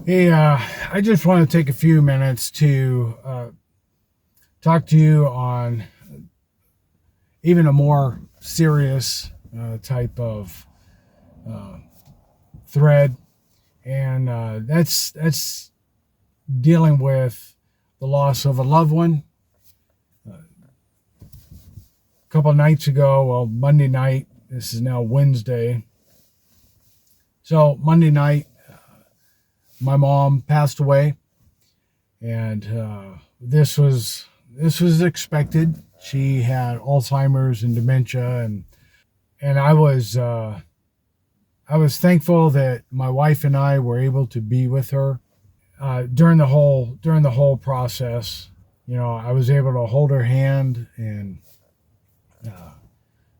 Hey, I just want to take a few minutes to talk to you on even a more serious type of uh, thread, and that's dealing with the loss of a loved one. A couple of nights ago, well, Monday night. This is now Wednesday. So Monday night, my mom passed away, and this was expected. She had Alzheimer's and dementia, and I was thankful that my wife and I were able to be with her during the whole process. You know, I was able to hold her hand and uh,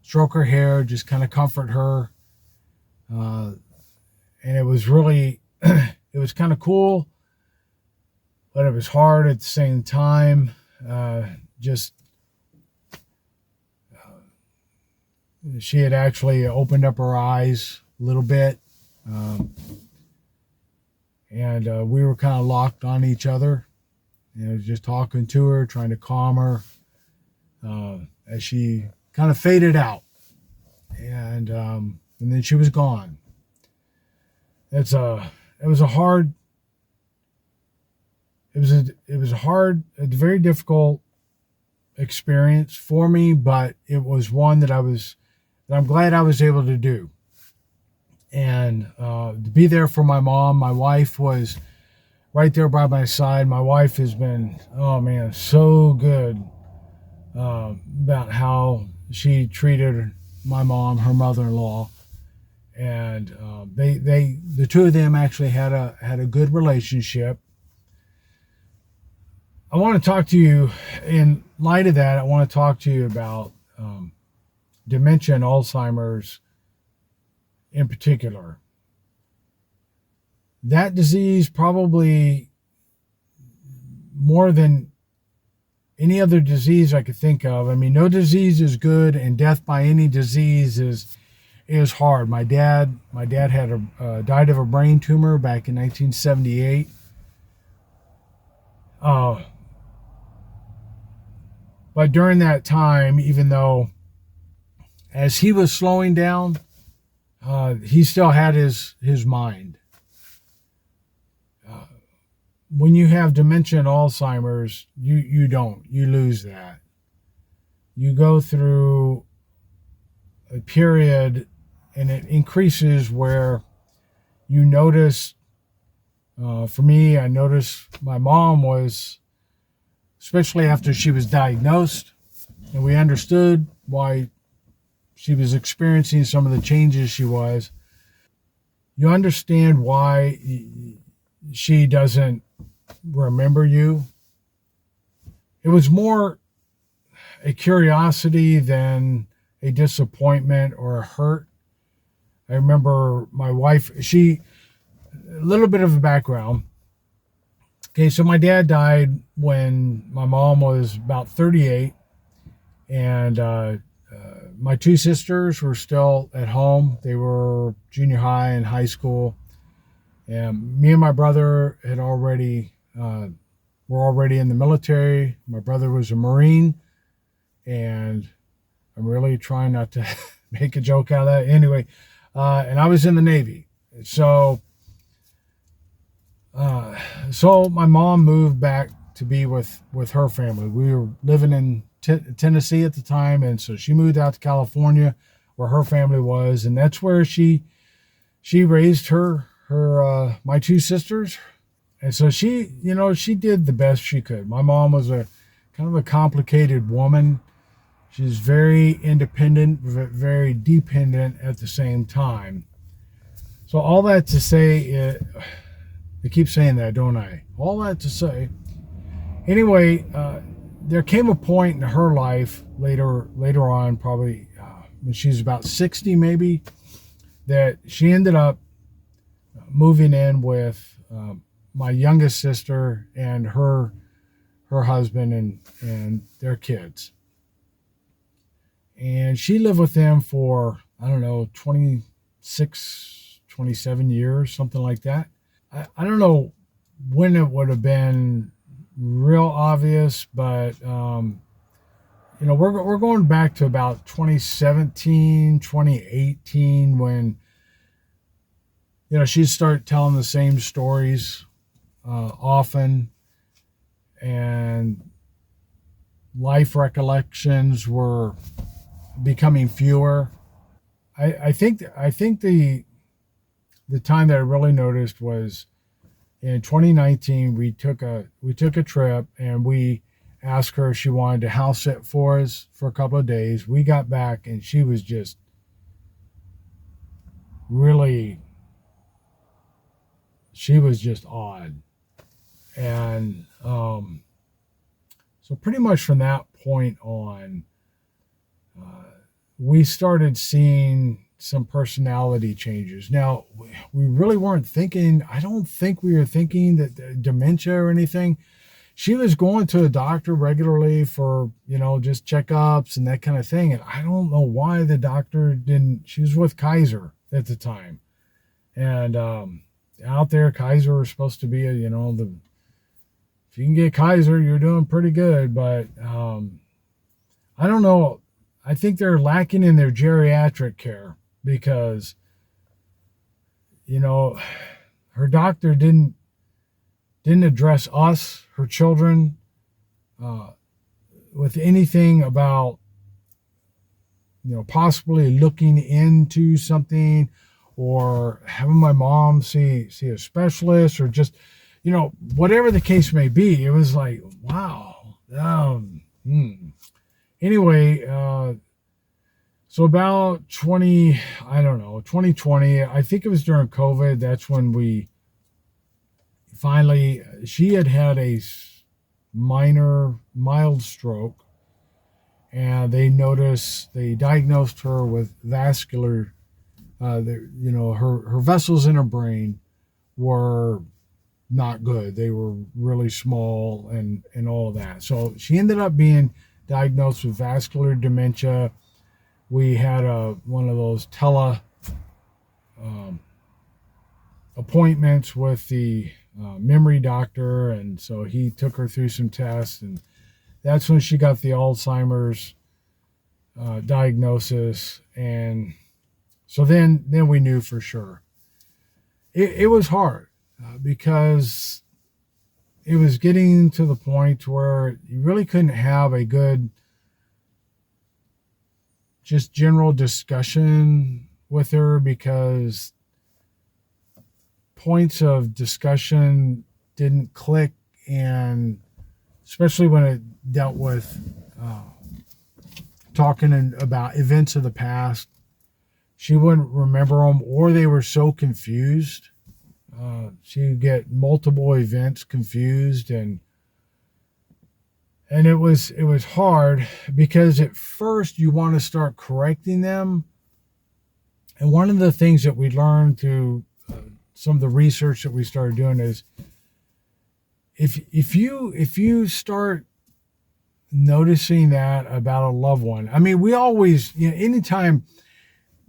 stroke her hair, just kind of comfort her, uh, and it was really it was kind of cool, but it was hard at the same time. Just She had actually opened up her eyes a little bit, um, and we were kind of locked on each other. You know, just talking to her, trying to calm her as she kind of faded out, and then she was gone. It was a hard, a very difficult experience for me, but it was one that I'm glad I was able to do. And to be there for my mom. My wife was right there by my side. My wife has been, oh man, so good about how she treated my mom, her mother-in-law, and the two of them actually had a good relationship. I want to talk to you in light of that. I want to talk to you about dementia and Alzheimer's in particular. That disease, probably more than any other disease I could think of. I mean, no disease is good, and death by any disease is hard. My dad died of a brain tumor back in 1978. Uh, but during that time, even though as he was slowing down, he still had his mind. When you have dementia and Alzheimer's, you lose that. You go through a period, and it increases where you notice. For me, I noticed my mom was, especially after she was diagnosed, and we understood why she was experiencing some of the changes she was. You understand why she doesn't remember you. It was more a curiosity than a disappointment or a hurt. I remember my wife, a little bit of a background. Okay, so my dad died when my mom was about 38, and my two sisters were still at home. They were junior high and high school, and me and my brother were already in the military. My brother was a Marine, and I'm really trying not to make a joke out of that. Anyway, and I was in the Navy. So my mom moved back to be with her family. We were living in Tennessee at the time, and so she moved out to California, where her family was, and that's where she raised her my two sisters. And so she did the best she could. My mom was a kind of a complicated woman. She's very independent, very dependent at the same time. So all that to say, I keep saying that, don't I? All that to say, anyway, there came a point in her life later on, probably when she was about 60 maybe, that she ended up moving in with my youngest sister and her husband and their kids. And she lived with them for, I don't know, 26, 27 years, something like that. I don't know when it would have been real obvious, but we're going back to about 2017, 2018 when she'd start telling the same stories often, and life recollections were becoming fewer. I think the time that I really noticed was in 2019. We took a trip, and we asked her if she wanted to house sit for us for a couple of days. We got back and she was just really, she was just odd. And so pretty much from that point on, we started seeing some personality changes. Now, we really weren't thinking, I don't think we were thinking that dementia or anything. She was going to a doctor regularly for, just checkups and that kind of thing. And I don't know why the doctor didn't, she was with Kaiser at the time. And out there, Kaiser was supposed to be if you can get Kaiser, you're doing pretty good. But I don't know. I think they're lacking in their geriatric care because, her doctor didn't address us, her children, with anything about, possibly looking into something or having my mom see a specialist or just, whatever the case may be. It was like, wow. Anyway, so about 2020, I think it was during COVID. That's when we finally, she had a mild stroke, and they diagnosed her with vascular, her vessels in her brain were not good. They were really small and all of that. So she ended up being diagnosed with vascular dementia. We had one of those appointments with the memory doctor, and so he took her through some tests, and that's when she got the Alzheimer's diagnosis. And so then we knew for sure. It was hard because it was getting to the point where you really couldn't have a good, just general discussion with her because points of discussion didn't click, and especially when it dealt with talking about events of the past, she wouldn't remember them, or they were so confused. She would get multiple events confused, and it was hard because at first you want to start correcting them. And one of the things that we learned through some of the research that we started doing is if you start noticing that about a loved one. I mean, we always, anytime,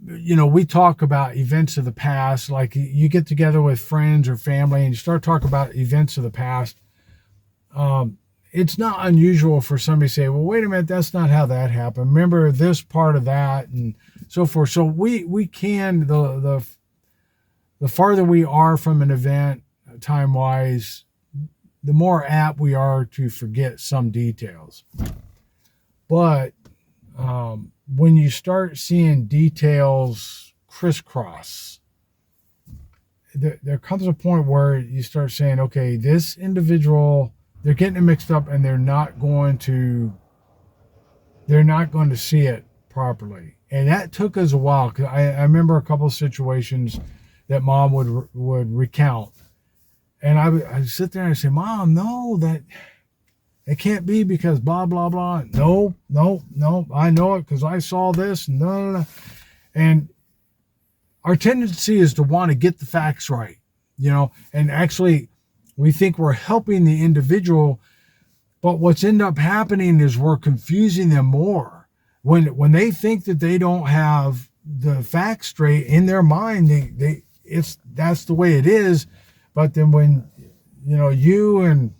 we talk about events of the past, like you get together with friends or family and you start talking about events of the past. It's not unusual for somebody to say, well, wait a minute, that's not how that happened. Remember this part of that and so forth. So we can, the farther we are from an event time-wise, the more apt we are to forget some details. But when you start seeing details crisscross, there comes a point where you start saying, okay, this individual, they're getting it mixed up and they're not going to see it properly. And that took us a while, because I remember a couple of situations that Mom would recount. And I'd sit there and I'd say, Mom, no, that it can't be because blah, blah, blah. No, I know it because I saw this. No. And our tendency is to want to get the facts right, and actually we think we're helping the individual, but what's end up happening is we're confusing them more. When they think that they don't have the facts straight in their mind, that's the way it is. But then when you and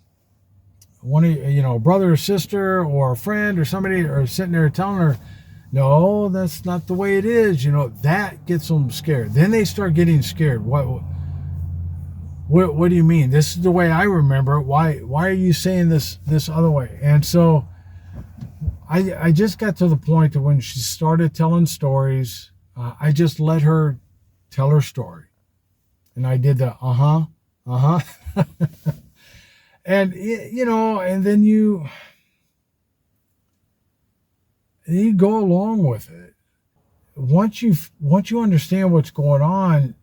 one of a brother or sister or a friend or somebody are sitting there telling her, no, that's not the way it is. That gets them scared. Then they start getting scared. What do you mean? This is the way I remember it. Why are you saying this other way? And so I just got to the point that when she started telling stories, I just let her tell her story. And I did the and and then you go along with it. Once you understand what's going on,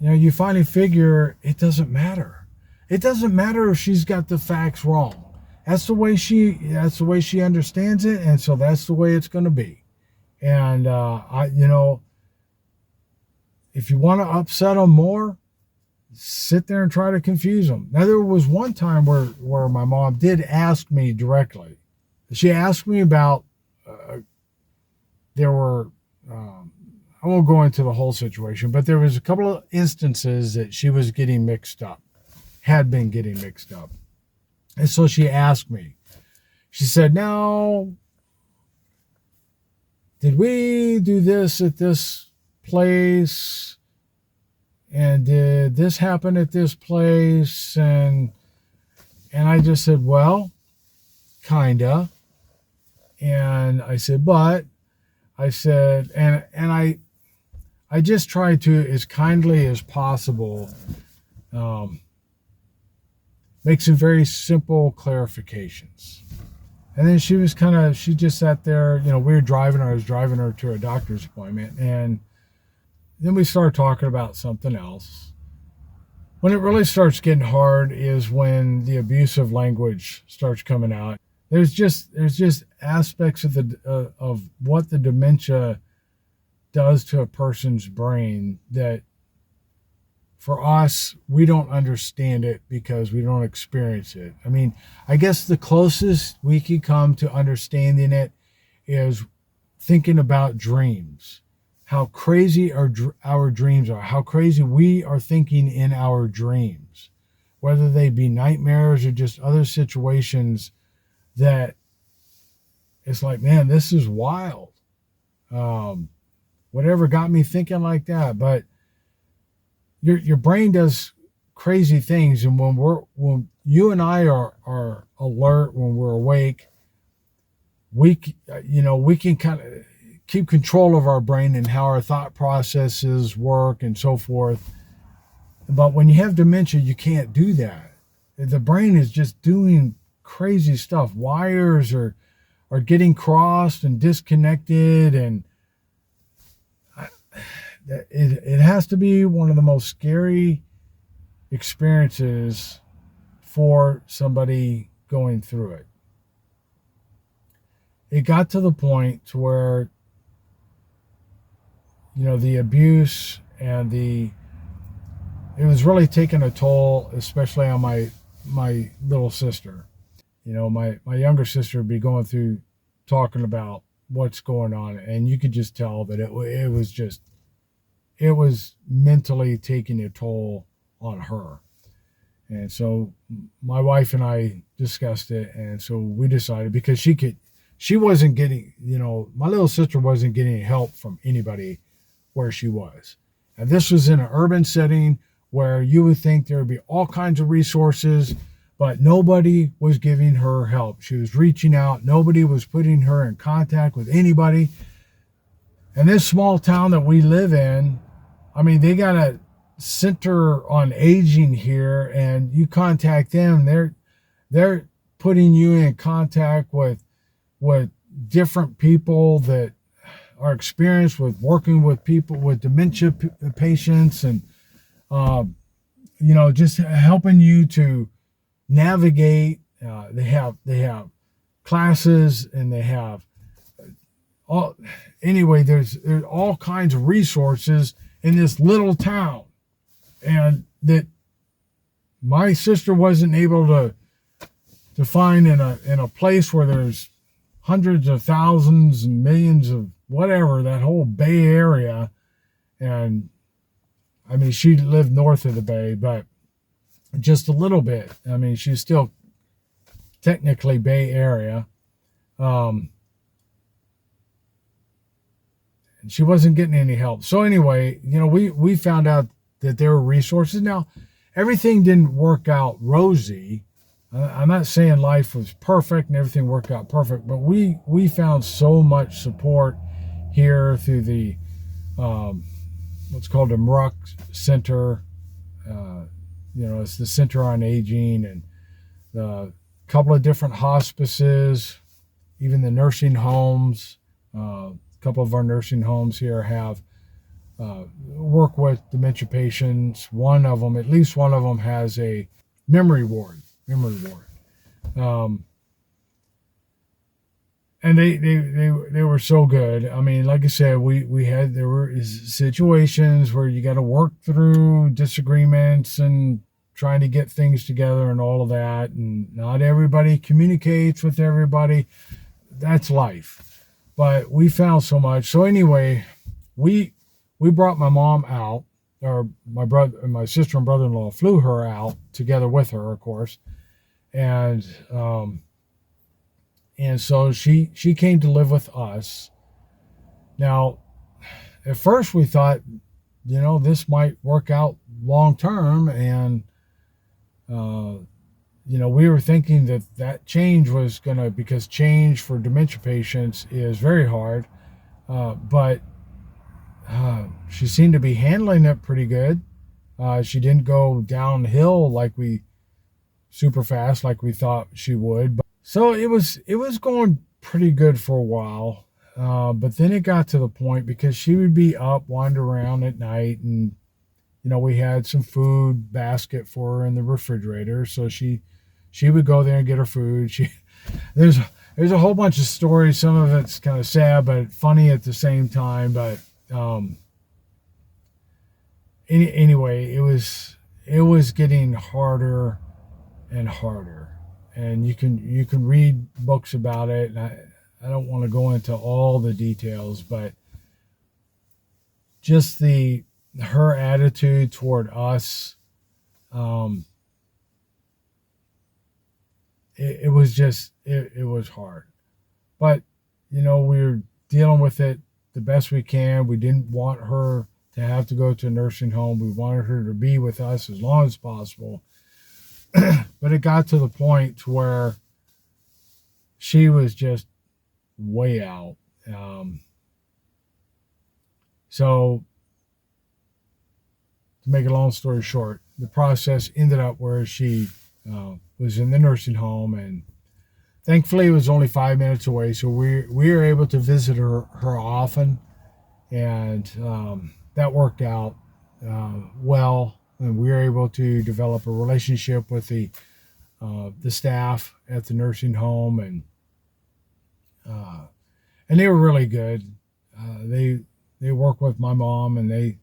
you finally figure it doesn't matter. It doesn't matter if she's got the facts wrong. That's the way she understands it, and so that's the way it's going to be. And if you want to upset them more, sit there and try to confuse them. Now, there was one time where my mom did ask me directly. She asked me about there were. I won't go into the whole situation, but there was a couple of instances that she was getting mixed up, had been getting mixed up. And so she asked me, she said, now, did we do this at this place? And did this happen at this place? And I just said, well, kinda. And I said, but I said, and I just tried to, as kindly as possible, make some very simple clarifications. And then she just sat there, we were driving, I was driving her to a doctor's appointment, and then we started talking about something else. When it really starts getting hard is when the abusive language starts coming out. There's just aspects of what the dementia does to a person's brain that for us, we don't understand it because we don't experience it. I mean, I guess the closest we could come to understanding it is thinking about dreams, how crazy our dreams are, how crazy we are thinking in our dreams, whether they be nightmares or just other situations that it's like, man, this is wild. Whatever got me thinking like that. But your brain does crazy things, and when you and I are alert, when we're awake, we can kind of keep control of our brain and how our thought processes work and so forth. But when you have dementia, you can't do that. The brain is just doing crazy stuff. Wires are getting crossed and disconnected, and it has to be one of the most scary experiences for somebody going through it. It got to the point to where, the abuse and it was really taking a toll, especially on my little sister. My younger sister would be going through talking about what's going on, and you could just tell that it was mentally taking a toll on her. And so my wife and I discussed it, and so we decided, because she wasn't getting, my little sister wasn't getting help from anybody where she was. And this was in an urban setting where you would think there would be all kinds of resources, but nobody was giving her help. She was reaching out. Nobody was putting her in contact with anybody. And this small town that we live in, I mean, they got a center on aging here, and you contact them, they're putting you in contact with different people that are experienced with working with people with dementia patients, and just helping you to navigate. They have classes, and they have there's all kinds of resources in this little town, and that my sister wasn't able to find in a place where there's hundreds of thousands and millions of whatever, that whole Bay Area. And I mean, she lived north of the Bay, but just a little bit. I mean, she's still technically Bay Area. And she wasn't getting any help. So anyway, we found out that there were resources. Now, everything didn't work out rosy. I'm not saying life was perfect and everything worked out perfect, but we found so much support here through the what's called the MRUC Center. It's the Center on Aging, and the couple of different hospices, even the nursing homes. A couple of our nursing homes here have work with dementia patients. At least one of them has a memory ward. And they were so good. I mean, like I said, there were situations where you got to work through disagreements and trying to get things together and all of that. And not everybody communicates with everybody. That's life. But we found so much. So anyway, we brought my mom out, or my sister and brother-in-law flew her out together with her, of course. And so she came to live with us. Now, at first we thought, this might work out long term, and we were thinking that change was because change for dementia patients is very hard, but she seemed to be handling it pretty good. She didn't go downhill super fast like we thought she would. So it was going pretty good for a while. But then it got to the point, because she would be up, wander around at night, and we had some food basket for her in the refrigerator. So she would go there and get her food. There's a whole bunch of stories. Some of it's kind of sad, but funny at the same time. But anyway, it was getting harder and harder. And you can read books about it, and I don't want to go into all the details, but just her attitude toward us, it was hard. But we were dealing with it the best we can. We didn't want her to have to go to a nursing home. We wanted her to be with us as long as possible. But it got to the point to where she was just way out. So, to make a long story short, the process ended up where she was in the nursing home, and thankfully it was only 5 minutes away, so we were able to visit her often, and that worked out well. And we were able to develop a relationship with the staff at the nursing home, and they were really good. They work with my mom, and they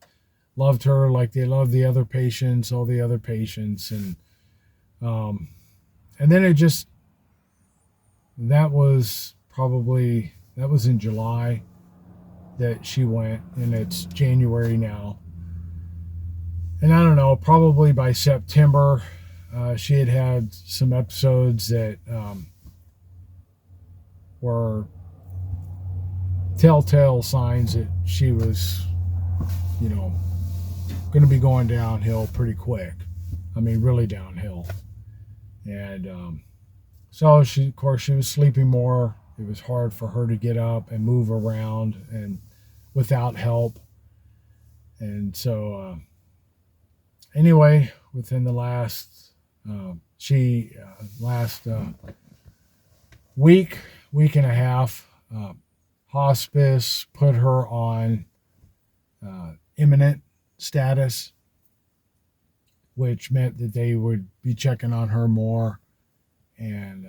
loved her like they loved all the other patients, and then that was in July that she went, and it's January now. And I don't know, probably by September, she had some episodes that were telltale signs that she was, going to be going downhill pretty quick. I mean, really downhill. And so she was sleeping more. It was hard for her to get up and move around and without help. And so anyway, within the last week and a half, hospice put her on imminent status, which meant that they would be checking on her more. And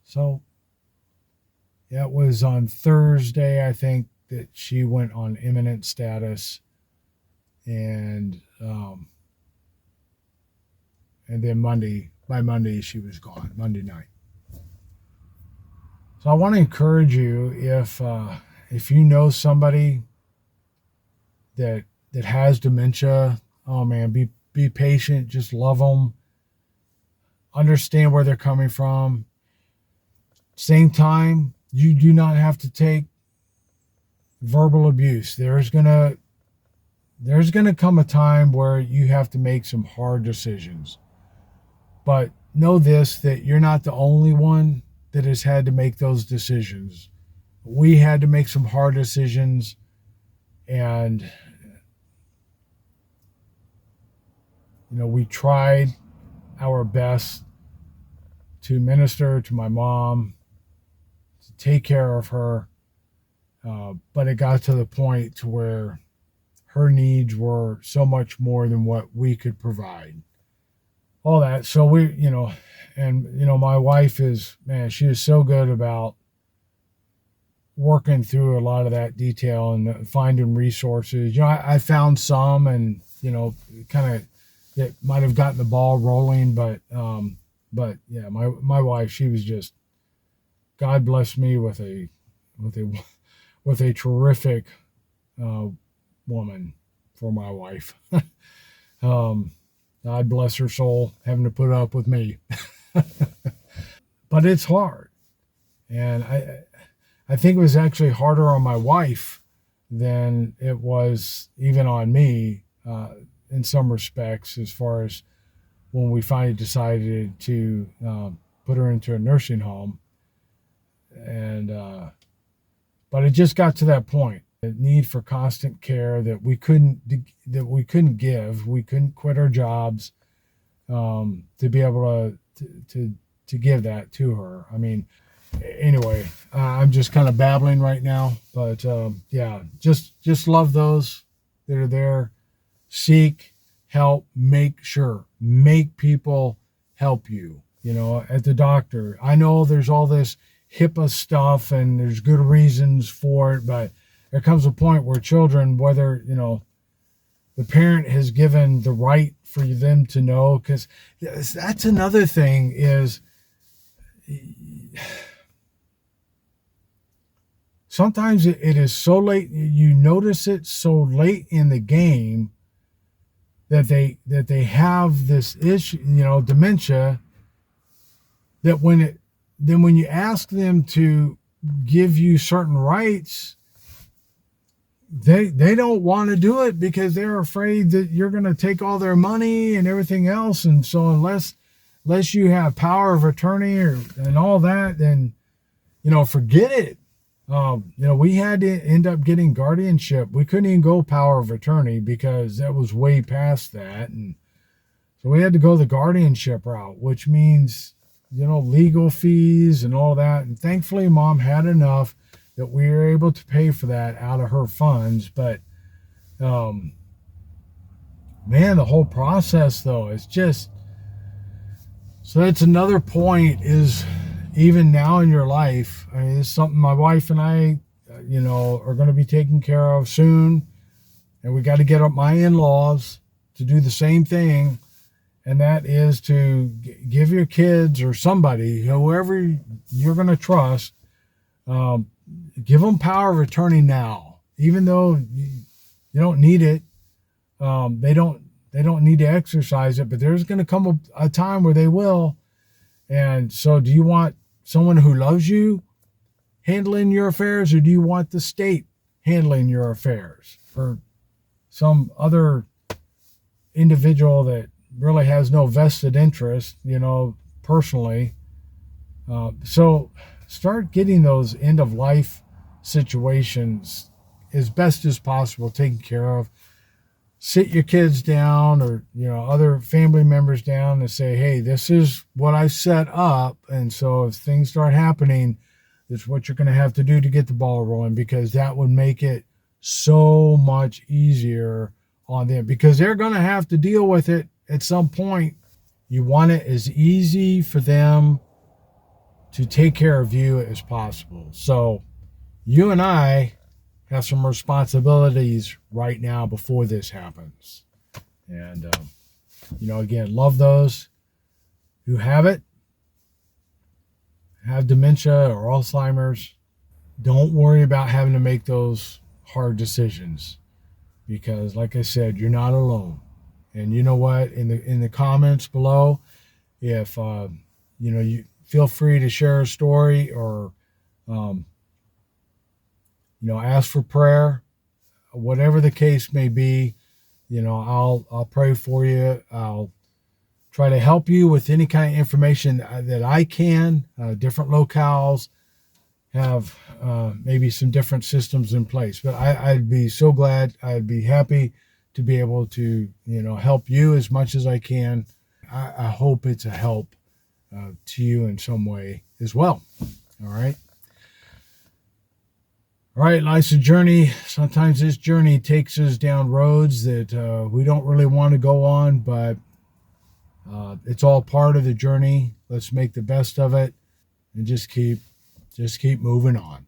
so that was on Thursday, I think, that she went on imminent status. And then by Monday, she was gone, Monday night. So I want to encourage you, if you know somebody that has dementia, oh man, be patient, just love them, understand where they're coming from. Same time, you do not have to take verbal abuse. There's gonna come a time where you have to make some hard decisions. But know this, that you're not the only one that has had to make those decisions. We had to make some hard decisions, and we tried our best to minister to my mom, to take care of her. But it got to the point to where her needs were so much more than what we could provide. All that. So my wife is, man, she is so good about working through a lot of that detail and finding resources. I found some, and kind of that might have gotten the ball rolling, but yeah, my wife, she was just, God bless me with a terrific woman for my wife. God bless her soul, having to put up with me. But it's hard, and I think it was actually harder on my wife than it was even on me, in some respects, as far as when we finally decided to put her into a nursing home. And but it just got to that point, the need for constant care that we couldn't give. We couldn't quit our jobs to be able to give that to her. I mean, anyway, I'm just kind of babbling right now, but yeah, just love those that are there. Seek help. Make people help you. At the doctor, I know there's all this HIPAA stuff and there's good reasons for it, but there comes a point where children, whether the parent has given the right for them to know, because that's another thing is, sometimes it is so late, you notice it so late in the game that they have this issue, dementia, that when you ask them to give you certain rights, they don't want to do it because they're afraid that you're going to take all their money and everything else. And so unless you have power of attorney and all that, then forget it. We had to end up getting guardianship. We couldn't even go power of attorney because that was way past that. And so we had to go the guardianship route, which means, legal fees and all that. And thankfully, Mom had enough that we were able to pay for that out of her funds. But, man, the whole process, though, is just, so that's another point is, even now in your life, I mean, it's something my wife and I, are going to be taking care of soon. And we got to get up my in-laws to do the same thing. And that is to give your kids or somebody, whoever you're going to trust, give them power of attorney now, even though you don't need it. They don't need to exercise it, but there's going to come a time where they will. And so, do you want someone who loves you handling your affairs, or do you want the state handling your affairs, or some other individual that really has no vested interest, personally? So start getting those end of life situations as best as possible taken care of. Sit your kids down, or other family members down, and say, hey, this is what I set up, and so if things start happening, this is what you're going to have to do to get the ball rolling, because that would make it so much easier on them, because they're going to have to deal with it at some point. You want it as easy for them to take care of you as possible. So you and I have some responsibilities right now before this happens. And, again, love those who have dementia or Alzheimer's. Don't worry about having to make those hard decisions, because, like I said, you're not alone. And you know what? In the comments below, if you feel free to share a story, or um, ask for prayer, whatever the case may be. I'll pray for you. I'll try to help you with any kind of information that I can. Different locales have maybe some different systems in place, but I'd be so glad. I'd be happy to be able to help you as much as I can. I hope it's a help to you in some way as well. All right. All right, life's a journey. Sometimes this journey takes us down roads that we don't really want to go on, but it's all part of the journey. Let's make the best of it and just keep moving on.